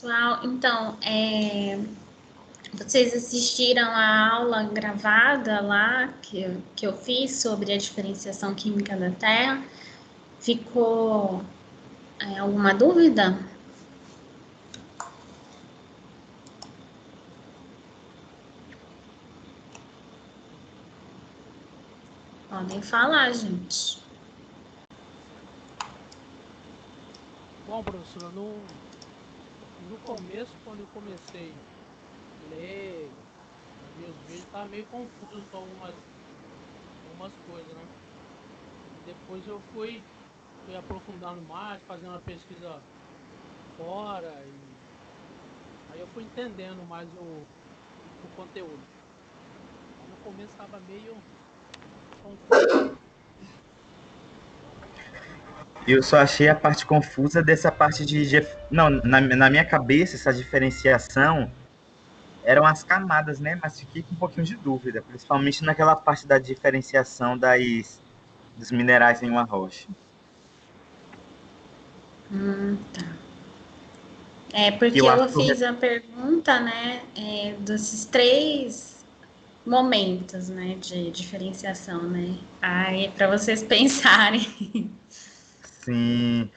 Pessoal, então, vocês assistiram a aula gravada lá que eu fiz sobre a diferenciação química da Terra? Ficou alguma dúvida? Podem falar, gente. Bom, professora, no começo, quando eu comecei a ler, a ver os vídeos, estava meio confuso com algumas coisas, né? E depois eu fui aprofundando mais, fazendo uma pesquisa fora, e aí eu fui entendendo mais o conteúdo. Mas no começo estava meio confuso. Eu só achei a parte confusa dessa parte Não, na minha cabeça, essa diferenciação eram as camadas, né? Mas fiquei com um pouquinho de dúvida, principalmente naquela parte da diferenciação dos minerais em uma rocha. Tá. Porque Eu acho eu que fiz a pergunta, né, desses três momentos, né, de diferenciação, né? Aí, para vocês pensarem. sim.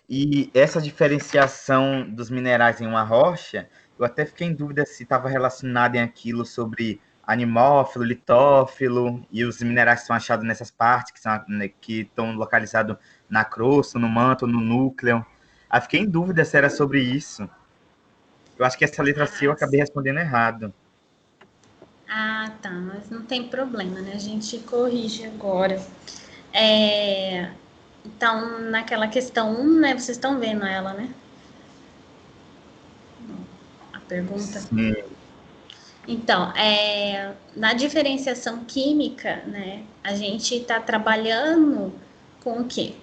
E essa diferenciação dos minerais em uma rocha, eu até fiquei em dúvida se estava relacionado em aquilo sobre animófilo, litófilo, e os minerais que são achados nessas partes, que, são, né, que estão localizados na crosta, no manto, no núcleo. Aí fiquei em dúvida se era sobre isso. Eu acho que essa letra C eu acabei respondendo errado. Ah, tá, mas não tem problema, né? A gente corrige agora. É, então, naquela questão 1, né? Vocês estão vendo ela, né? A pergunta. Sim. Então, na diferenciação química, né? A gente está trabalhando com o quê?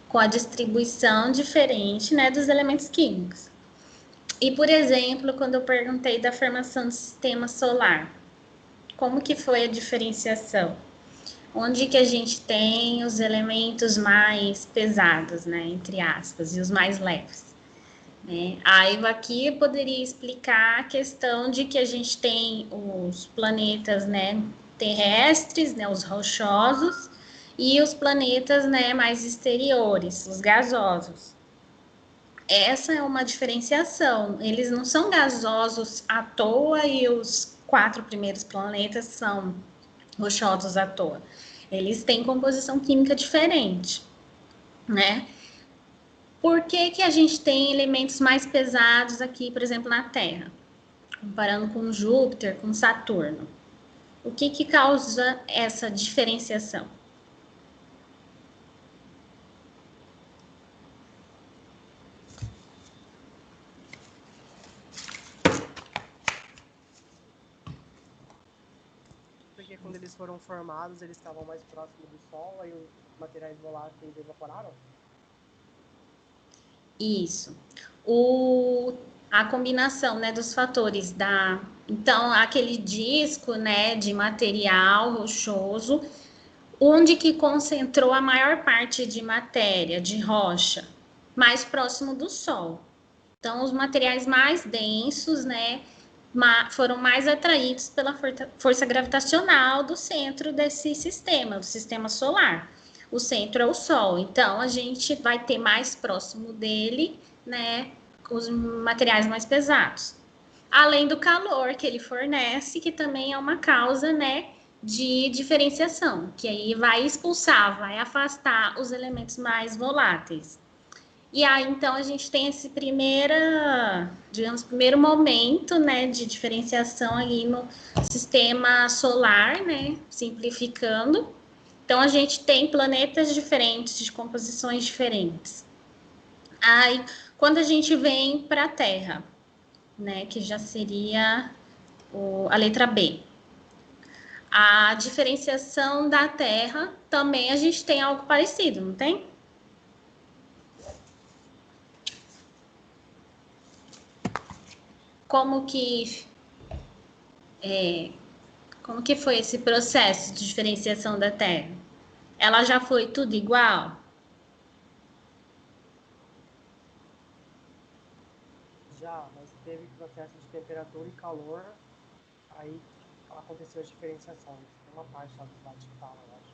Com a distribuição diferente, né, dos elementos químicos. E, por exemplo, quando eu perguntei da formação do sistema solar, como que foi a diferenciação? Onde que a gente tem os elementos mais pesados, né, entre aspas, e os mais leves, né? Aí aqui eu poderia explicar a questão de que a gente tem os planetas, né, terrestres, né, os rochosos, e os planetas, né, mais exteriores, os gasosos. Essa é uma diferenciação. Eles não são gasosos à toa e os 4 primeiros planetas são rochosos à toa. Eles têm composição química diferente, né? Por que que a gente tem elementos mais pesados aqui, por exemplo, na Terra? Comparando com Júpiter, com Saturno. O que que causa essa diferenciação? Porque quando eles foram formados, eles estavam mais próximos do Sol, aí os materiais voláteis evaporaram? Isso. A combinação, né, dos fatores da... Então, aquele disco, né, de material rochoso, onde que concentrou a maior parte de matéria, de rocha? Mais próximo do Sol. Então, os materiais mais densos, né, foram mais atraídos pela força gravitacional do centro desse sistema, do sistema solar. O centro é o Sol, então a gente vai ter mais próximo dele, né, os materiais mais pesados. Além do calor que ele fornece, que também é uma causa, né, de diferenciação, que aí vai expulsar, vai afastar os elementos mais voláteis. E aí, então, a gente tem esse primeiro momento, né, de diferenciação aí no sistema solar, né, simplificando. Então, a gente tem planetas diferentes, de composições diferentes. Aí, quando a gente vem para a Terra, né, que já seria a letra B. A diferenciação da Terra, também a gente tem algo parecido, não tem? Como que foi esse processo de diferenciação da Terra? Ela já foi tudo igual? misturar, mas teve processo de temperatura e calor, aí aconteceu a diferenciação. Tem uma parte lá do slide que fala, eu acho.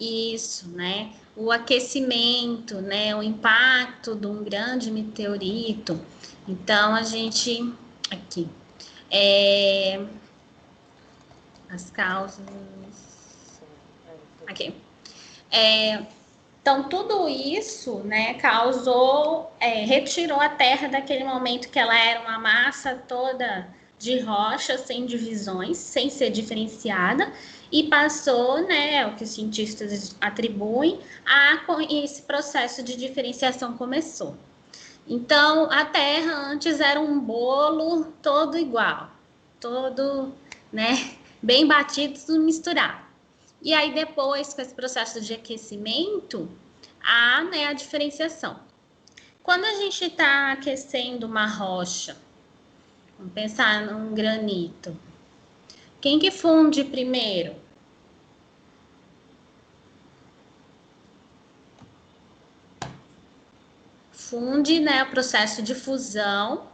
Isso, né? O aquecimento, né? O impacto de um grande meteorito. Então, a gente... Aqui. As causas... Aqui. Então, tudo isso, né, causou, retirou a Terra daquele momento que ela era uma massa toda de rocha, sem divisões, sem ser diferenciada, e passou, né, o que os cientistas atribuem, esse processo de diferenciação começou. Então, a Terra antes era um bolo todo igual, todo, né, bem batido, tudo misturado. E aí, depois, com esse processo de aquecimento, há, né, a diferenciação. Quando a gente está aquecendo uma rocha, vamos pensar num granito, quem que funde primeiro? Funde, né, o processo de fusão.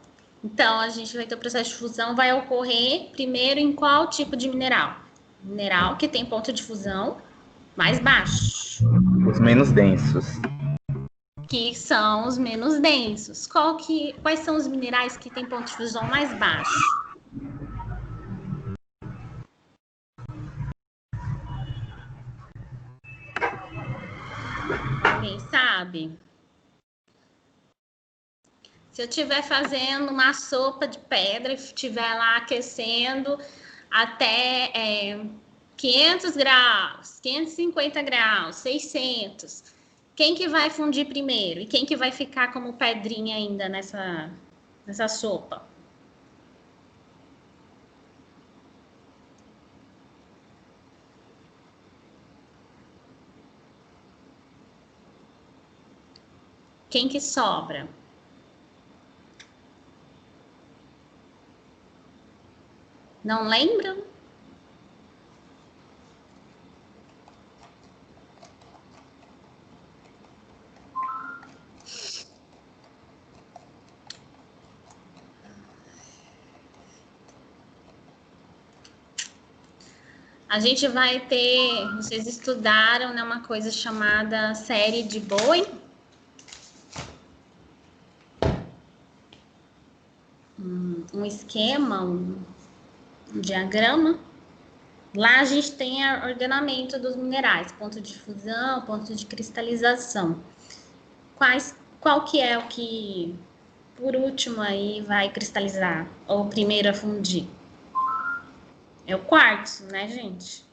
Então, a gente vai ter o processo de fusão, vai ocorrer primeiro em qual tipo de mineral? Mineral que tem ponto de fusão mais baixo. Os menos densos. Que são os menos densos. Quais são os minerais que têm ponto de fusão mais baixo? Alguém sabe? Se eu estiver fazendo uma sopa de pedra e estiver lá aquecendo até 500 graus, 550 graus, 600, quem que vai fundir primeiro? E quem que vai ficar como pedrinha ainda nessa sopa? Quem que sobra? Não lembram? A gente vai ter, vocês estudaram, né, uma coisa chamada série de Bowen. Um esquema, um diagrama. Lá a gente tem o ordenamento dos minerais, ponto de fusão, ponto de cristalização. Qual que é o que, por último, aí vai cristalizar, ou primeiro a fundir? É o quartzo, né, gente?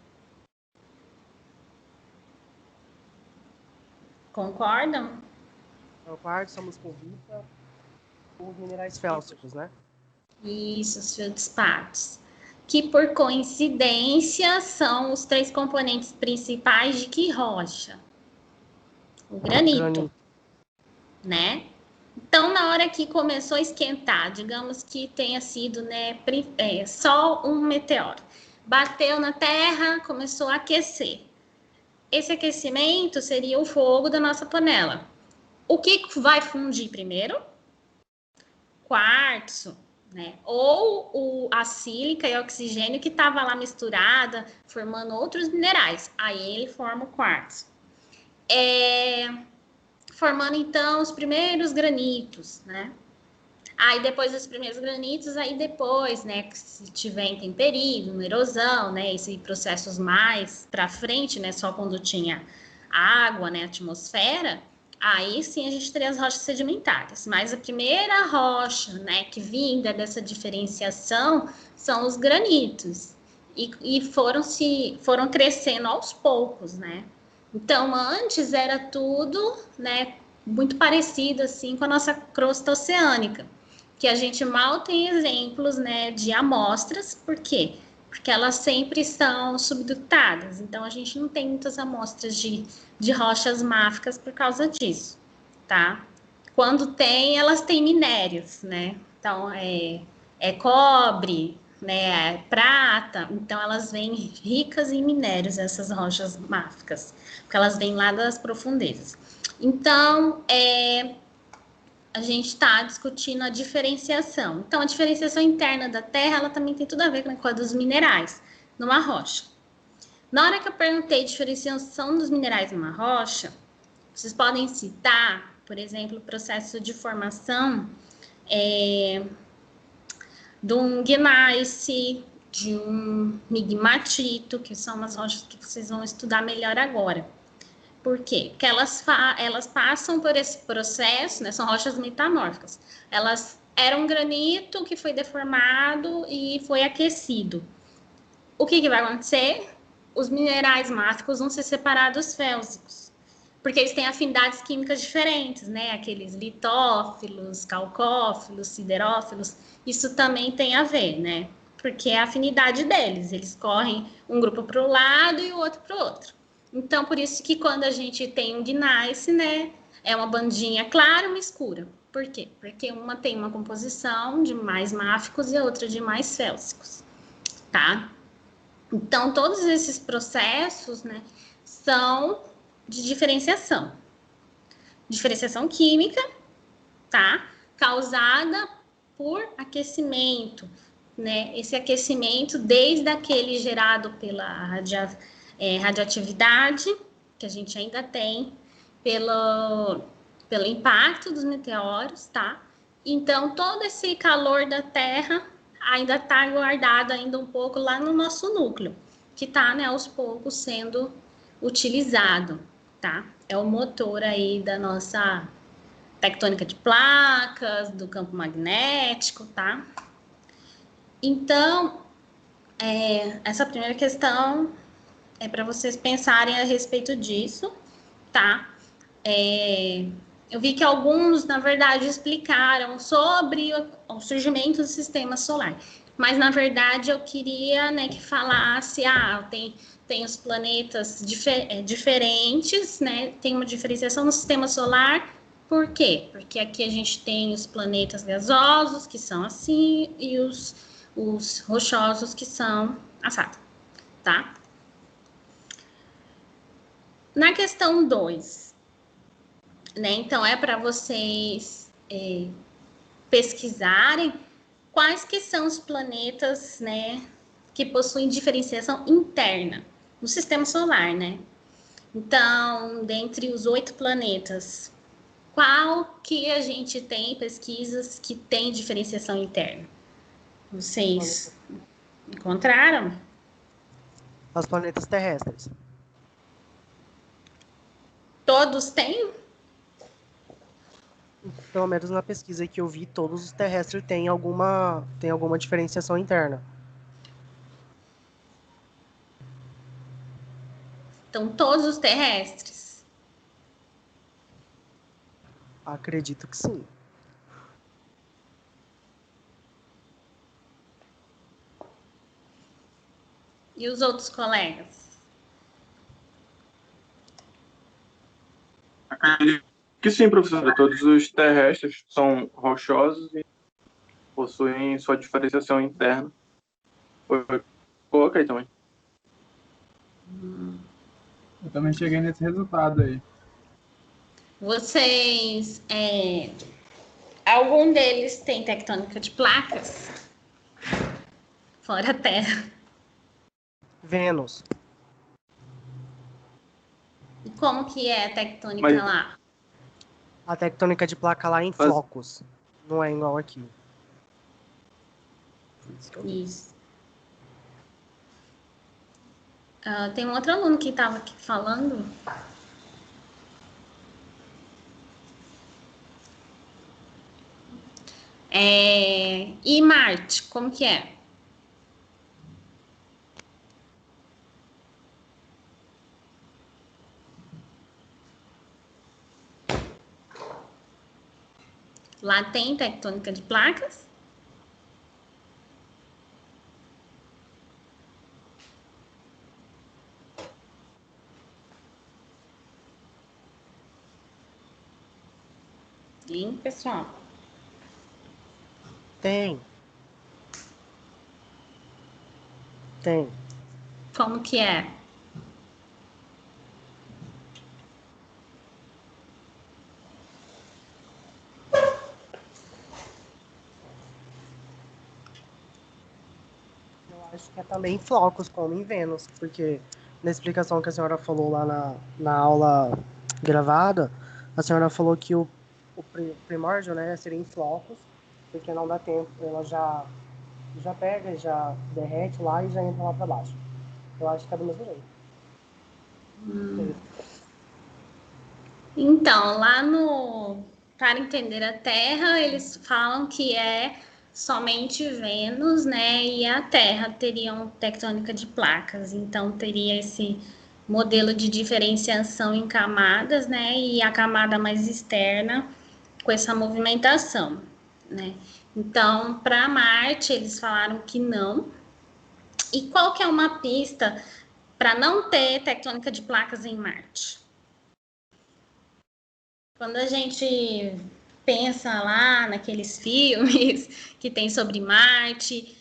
Concordam? É o quartzo, a moscovita, os minerais félsicos, né? Isso, os feldspatos. Que, por coincidência, são os 3 componentes principais de que rocha? O granito, né? Então, na hora que começou a esquentar, digamos que tenha sido, né, só um meteoro, bateu na Terra, começou a aquecer. Esse aquecimento seria o fogo da nossa panela. O que vai fundir primeiro? Quartzo, né? Ou a sílica e o oxigênio que estava lá misturada, formando outros minerais. Aí ele forma o quartzo. Formando, então, os primeiros granitos, né? Aí, depois dos primeiros granitos, aí depois, né, se tiver intemperismo, erosão, né, esses processos mais para frente, né, só quando tinha água, né, atmosfera, aí sim a gente teria as rochas sedimentares. Mas a primeira rocha, né, que vinda dessa diferenciação são os granitos. E foram crescendo aos poucos, né? Então, antes era tudo, né, muito parecido, assim, com a nossa crosta oceânica, que a gente mal tem exemplos, né, de amostras. Por quê? Porque elas sempre são subdutadas, então a gente não tem muitas amostras de rochas máficas por causa disso, tá? Quando tem, elas têm minérios, né? Então, é cobre, né, prata, então elas vêm ricas em minérios, essas rochas máficas, porque elas vêm lá das profundezas. Então, a gente está discutindo a diferenciação. Então, a diferenciação interna da Terra, ela também tem tudo a ver com a dos minerais numa rocha. Na hora que eu perguntei diferenciação dos minerais numa rocha, vocês podem citar, por exemplo, o processo de formação de um gneiss, de um migmatito, que são umas rochas que vocês vão estudar melhor agora. Por quê? Porque elas passam por esse processo, né? São rochas metamórficas. Elas eram granito que foi deformado e foi aquecido. O que vai acontecer? Os minerais máficos vão ser separados félsicos, porque eles têm afinidades químicas diferentes, né? Aqueles litófilos, calcófilos, siderófilos, isso também tem a ver, né? Porque é a afinidade deles, eles correm um grupo para o lado e o outro para o outro. Então, por isso que quando a gente tem um gneiss, né, é uma bandinha clara e uma escura. Por quê? Porque uma tem uma composição de mais máficos e a outra de mais félsicos, tá? Então, todos esses processos, né, são de diferenciação. Diferenciação química, tá? Causada por aquecimento, né? Esse aquecimento, desde aquele gerado pela radioatividade, que a gente ainda tem, pelo impacto dos meteoros, tá? Então, todo esse calor da Terra ainda está guardado ainda um pouco lá no nosso núcleo, que está, né, aos poucos sendo utilizado, tá? É o motor aí da nossa tectônica de placas, do campo magnético, tá? Então, essa primeira questão é para vocês pensarem a respeito disso, tá? Eu vi que alguns, na verdade, explicaram sobre o surgimento do sistema solar. Mas, na verdade, eu queria, né, que falasse, tem os planetas diferentes, né? Tem uma diferenciação no sistema solar. Por quê? Porque aqui a gente tem os planetas gasosos, que são assim, e os rochosos, que são assados, tá? Na questão 2, né? Então, é para vocês pesquisarem quais que são os planetas, né, que possuem diferenciação interna no sistema solar, né? Então, dentre os 8 planetas, qual que a gente tem pesquisas que tem diferenciação interna? Vocês encontraram? Os planetas terrestres. Todos têm? Pelo menos na pesquisa que eu vi, todos os terrestres têm alguma diferenciação interna. Então, todos os terrestres? Acredito que sim. E os outros colegas? Acredito que sim, professora. Todos os terrestres são rochosos e possuem sua diferenciação interna. Coloquei também. Eu também cheguei nesse resultado aí. Vocês, algum deles tem tectônica de placas? Fora a Terra. Vênus. E como que é a tectônica Mas- lá? A tectônica de placa lá é em flocos. Não é igual aqui. Isso. Tem um outro aluno que estava aqui falando. E Marte, como que é? Lá tem tectônica de placas? Sim, pessoal. Tem. Como que é? Marte, que é também flocos, como em Vênus, porque na explicação que a senhora falou lá na aula gravada, a senhora falou que o primórdio, né, seria em flocos, porque não dá tempo, ela já pega, já derrete lá e já entra lá para baixo. Eu acho que é do mesmo jeito. Então, lá no Para Entender a Terra, eles falam que é somente Vênus, né, e a Terra teriam tectônica de placas. Então, teria esse modelo de diferenciação em camadas, né, e a camada mais externa com essa movimentação, né. Então, para Marte, eles falaram que não. E qual que é uma pista para não ter tectônica de placas em Marte? Quando a gente pensa lá naqueles filmes que tem sobre Marte,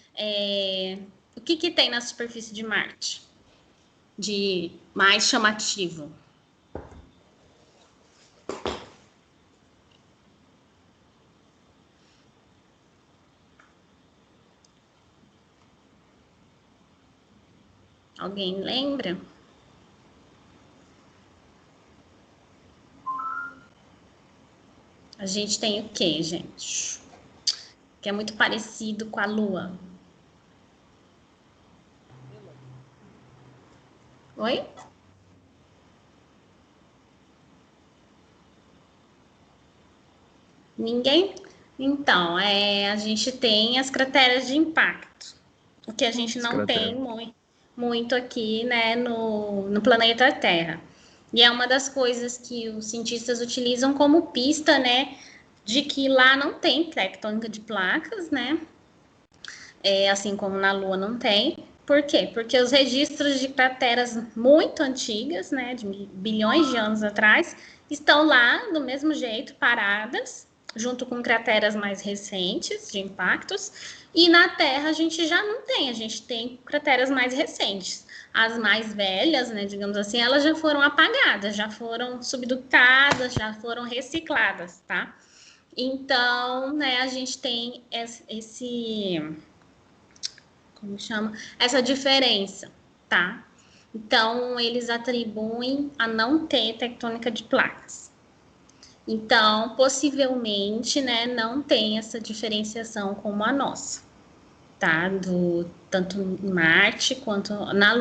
o que tem na superfície de Marte de mais chamativo? Alguém lembra? A gente tem o quê, gente? Que é muito parecido com a Lua. Oi? Ninguém? Então, a gente tem as crateras de impacto, o que a gente não tem muito aqui, né, no planeta Terra. E é uma das coisas que os cientistas utilizam como pista, né, de que lá não tem tectônica de placas, né, assim como na Lua não tem. Por quê? Porque os registros de crateras muito antigas, né, de bilhões de anos atrás, estão lá do mesmo jeito, paradas, junto com crateras mais recentes de impactos, e na Terra a gente já não tem, a gente tem crateras mais recentes. As mais velhas, né, digamos assim, elas já foram apagadas, já foram subductadas, já foram recicladas, tá? Então, né, a gente tem como chama? Essa diferença, tá? Então, eles atribuem a não ter tectônica de placas. Então, possivelmente, né, não tem essa diferenciação como a nossa, tá? Tanto em Marte quanto na Lua.